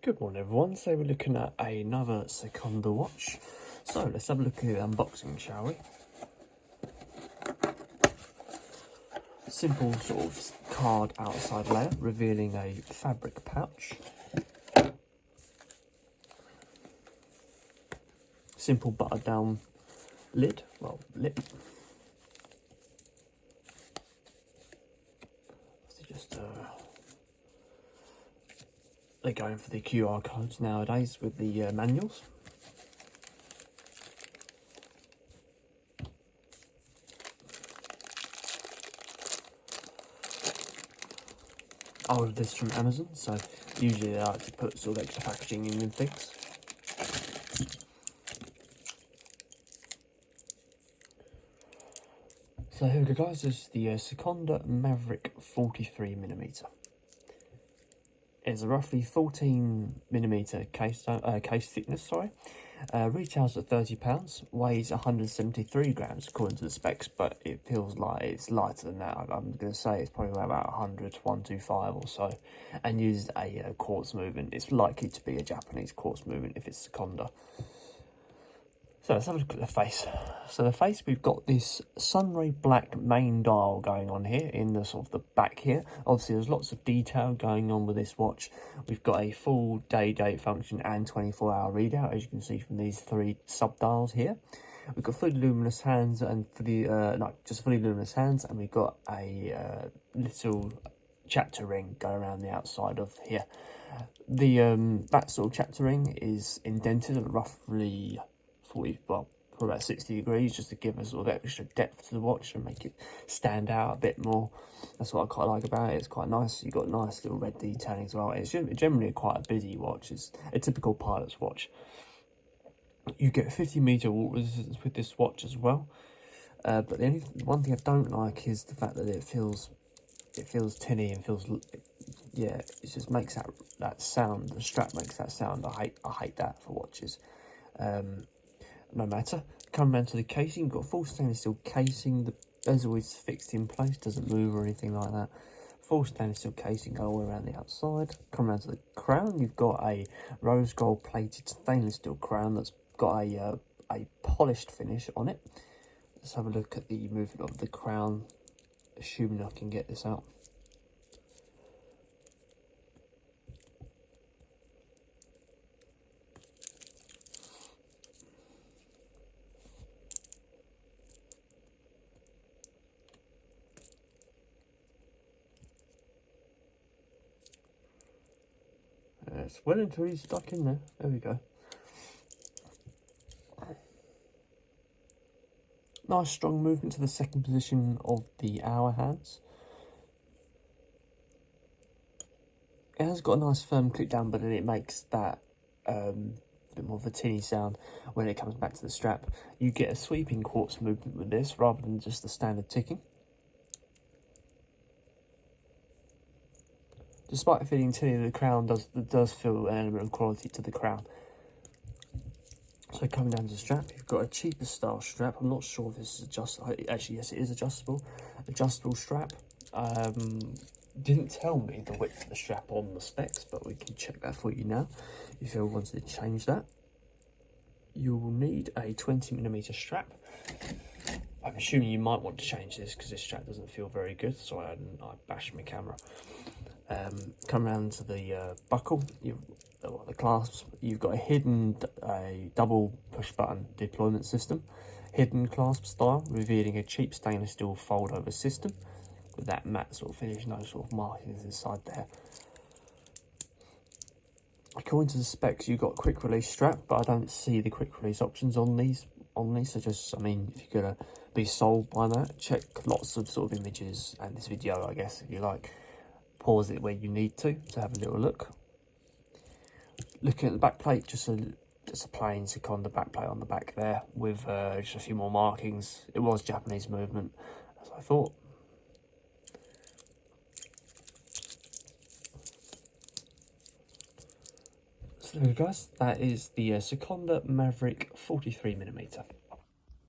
Good morning everyone, so we're looking at another Sekonda watch. So let's have a look at the unboxing, shall we? Simple sort of card outside layer, revealing a fabric pouch. Simple buttered down lid, well, lip. Just they're going for the QR codes nowadays with the manuals. I ordered this from Amazon, so usually they like to put sort of extra packaging in and things. So here we go guys, this is the Sekonda Maverick 43mm. It's a roughly 14mm case thickness, sorry. Retails at £30, weighs 173 grams according to the specs, but it feels like it's lighter than that. I'm going to say it's probably about 125 or so, and uses a quartz movement. It's likely to be a Japanese quartz movement if it's Sekonda. So let's have a look at the face. So the face, we've got this sunray black main dial going on here in the sort of the back here. Obviously there's lots of detail going on with this watch. We've got a full day date function and 24-hour readout, as you can see from these three sub dials here. We've got fully luminous hands and just fully luminous hands, and we've got a little chapter ring going around the outside of here. The that sort of chapter ring is indented at roughly for about 60 degrees, just to give us sort of extra depth to the watch and make it stand out a bit more. That's what I quite like about it. It's quite nice. You've got nice little red detailing as well. It's generally quite a busy watch. It's a typical pilot's watch. You get 50-meter water resistance with this watch as well. But the only one thing I don't like is the fact that it feels tinny and feels, yeah, it just makes that sound. The strap makes that sound. I hate that for watches. No matter. Come around to the casing, you've got full stainless steel casing. The bezel is fixed in place, doesn't move or anything like that. Full stainless steel casing all the way around the outside. Come around to the crown, you've got a rose gold plated stainless steel crown that's got a polished finish on it. Let's have a look at the movement of the crown, assuming I can get this out. It's well until he's stuck in there. There we go. Nice strong movement to the second position of the hour hands. It has got a nice firm click down, but then it makes that bit more of a tinny sound when it comes back to the strap. You get a sweeping quartz movement with this rather than just the standard ticking. Despite feeling tinny, the crown does feel an element of quality to the crown. So coming down to the strap, you've got a cheaper style strap. I'm not sure if this is adjustable. Actually, yes, it is adjustable. Adjustable strap. Didn't tell me the width of the strap on the specs, but we can check that for you now. If you ever wanted to change that, you will need a 20mm strap. I'm assuming you might want to change this because this strap doesn't feel very good. Sorry, I bashed my camera. Come around to the buckle, the clasps. You've got a double push button deployment system, hidden clasp style, revealing a cheap stainless steel fold over system with that matte sort of finish, no sort of markings inside there. According to the specs, you've got quick release strap, but I don't see the quick release options on these. So just, I mean, if you're gonna be sold by that, check lots of sort of images and this video, I guess, if you like. Pause it where you need to have a little look. Looking at the back plate, just a plain Sekonda back plate on the back there with just a few more markings. It was Japanese movement, as I thought. So there we go guys, that is the Sekonda Maverick 43mm.